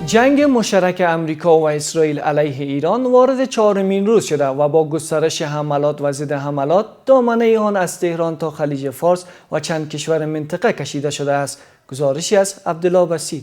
جنگ مشترک امریکا و اسرائیل علیه ایران وارد چهارمین روز شده و با گسترش حملات و ضد حملات دامنه آن از تهران تا خلیج فارس و چند کشور منطقه کشیده شده است. گزارشی از عبدالله بصیر.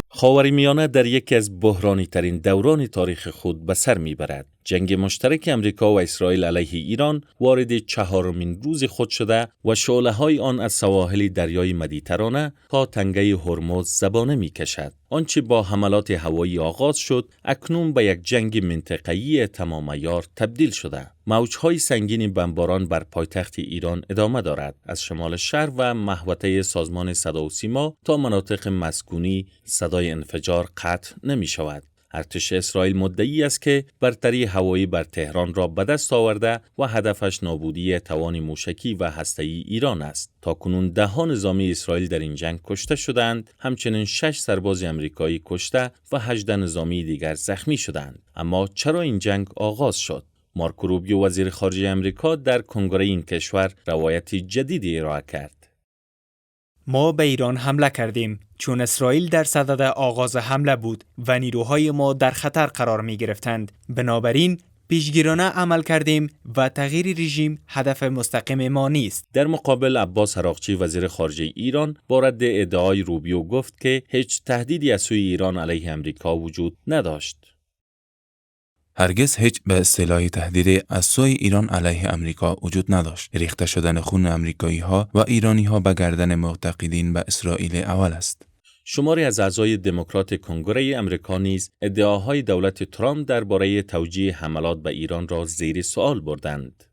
خاورمیانه در یکی از بحرانی ترین دوران تاریخ خود به سر میبرد. جنگ مشترک امریکا و اسرائیل علیه ایران وارد چهارمین روز خود شده و شعله‌های آن از سواحل دریای مدیترانه تا تنگه هرمز زبانه می‌کشد. آنچه با حملات هوایی آغاز شد، اکنون به یک جنگ منطقه‌ای تمام عیار تبدیل شده. موج‌های سنگین بمباران بر پایتخت ایران ادامه دارد. از شمال شهر و محوطه سازمان صدا و سیما تا مناطق مسکونی صدای انفجار قطع نمی‌شود. ارتش اسرائیل مدعی است که برتری هوایی بر تهران را به دست آورده و هدفش نابودی توان موشکی و هسته‌ای ایران است. تاکنون 10 نظامی اسرائیل در این جنگ کشته شدند، همچنین 6 سرباز آمریکایی کشته و 18 نظامی دیگر زخمی شدند. اما چرا این جنگ آغاز شد؟ مارکو روبیو وزیر خارجه آمریکا در کنگره این کشور روایت جدیدی ارائه کرد. ما به ایران حمله کردیم چون اسرائیل در صدد آغاز حمله بود و نیروهای ما در خطر قرار می گرفتند. بنابراین پیشگیرانه عمل کردیم و تغییر رژیم هدف مستقیم ما نیست. در مقابل عباس عراقچی وزیر خارجه ایران با رد ادعای روبیو گفت که هیچ تهدیدی از سوی ایران علیه آمریکا وجود نداشت. هرگز هیچ به اصطلاح تهدیدی از سوی ایران علیه امریکا وجود نداشت. ریخته شدن خون امریکایی‌ها و ایرانی‌ها به گردن معتقدین به اسرائیل اول است. شماری از اعضای دموکرات کنگره آمریکا نیز ادعاهای دولت ترامپ درباره توجیه حملات به ایران را زیر سوال بردند.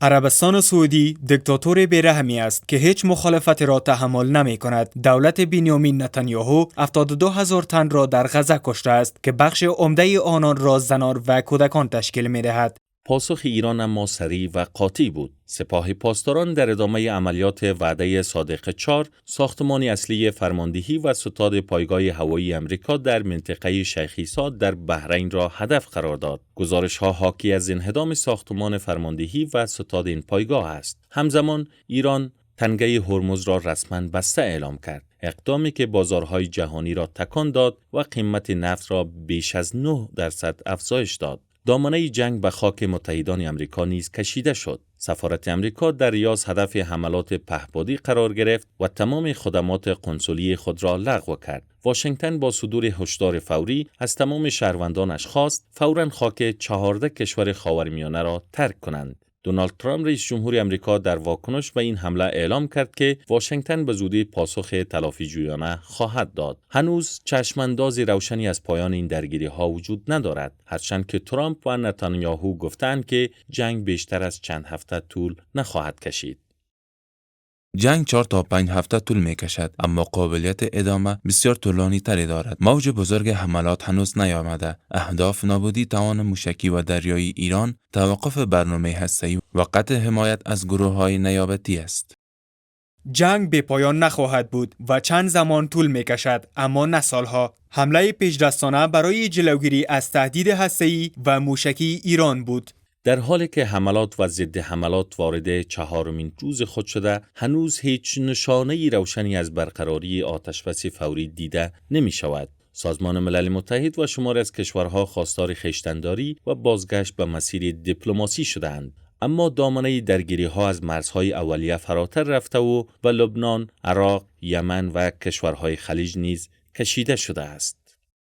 عربستان سعودی دیکتاتور بیرحمی است که هیچ مخالفتی را تحمل نمی کند. دولت بنیامین نتانیاهو 72,000 تن را در غزه کشته است که بخش عمده آنان را زنان و کودکان تشکیل می دهد. پاسخ ایران اما سریع و قاطع بود. سپاه پاسداران در ادامه عملیات وعده صادق 4 ساختمان اصلی فرماندهی و ستاد پایگاه هوایی آمریکا در منطقه شیخ عیسی در بحرین را هدف قرار داد. گزارش‌ها حاکی از انهدام ساختمان فرماندهی و ستاد این پایگاه است. همزمان ایران تنگه هرمز را رسما بسته اعلام کرد. اقدامی که بازارهای جهانی را تکان داد و قیمت نفت را بیش از 9% افزایش داد. دامنه جنگ به خاک متحدان آمریکا نیز کشیده شد. سفارت آمریکا در ریاض هدف حملات پهپادی قرار گرفت و تمام خدمات قنسولی خود را لغو کرد. واشنگتن با صدور هشدار فوری از تمام شهروندانش خواست فوراً خاک 14 کشور خاورمیانه را ترک کنند. دونالد ترامپ رئیس جمهور آمریکا در واکنش به این حمله اعلام کرد که واشنگتن به زودی پاسخ تلافی‌جویانه خواهد داد. هنوز چشمانداز روشنی از پایان این درگیری‌ها وجود ندارد، هرچند که ترامپ و نتانیاهو گفتند که جنگ بیشتر از چند هفته طول نخواهد کشید. جنگ 4 تا 5 هفته طول می کشد، اما قابلیت ادامه بسیار طولانی تری دارد. موج بزرگ حملات هنوز نیامده. اهداف نابودی توان موشکی و دریایی ایران، توقف برنامه هسته‌ای و قطع حمایت از گروه‌های نیابتی است. جنگ به پایان نخواهد بود و چند زمان طول می کشد، اما نه سالها. حمله پیش‌دستانه برای جلوگیری از تهدید هسته‌ای و موشکی ایران بود. در حالی که حملات و ضد حملات وارد چهارمین روز خود شده، هنوز هیچ نشانه‌ای روشنی از برقراری آتشبس فوری دیده نمی شود. سازمان ملل متحد و شماری از کشورها خواستار خویشتن‌داری و بازگشت به مسیر دیپلماسی شده‌اند. اما دامنه درگیری‌ها از مرزهای اولیه فراتر رفته و به لبنان، عراق، یمن و کشورهای خلیج نیز کشیده شده است.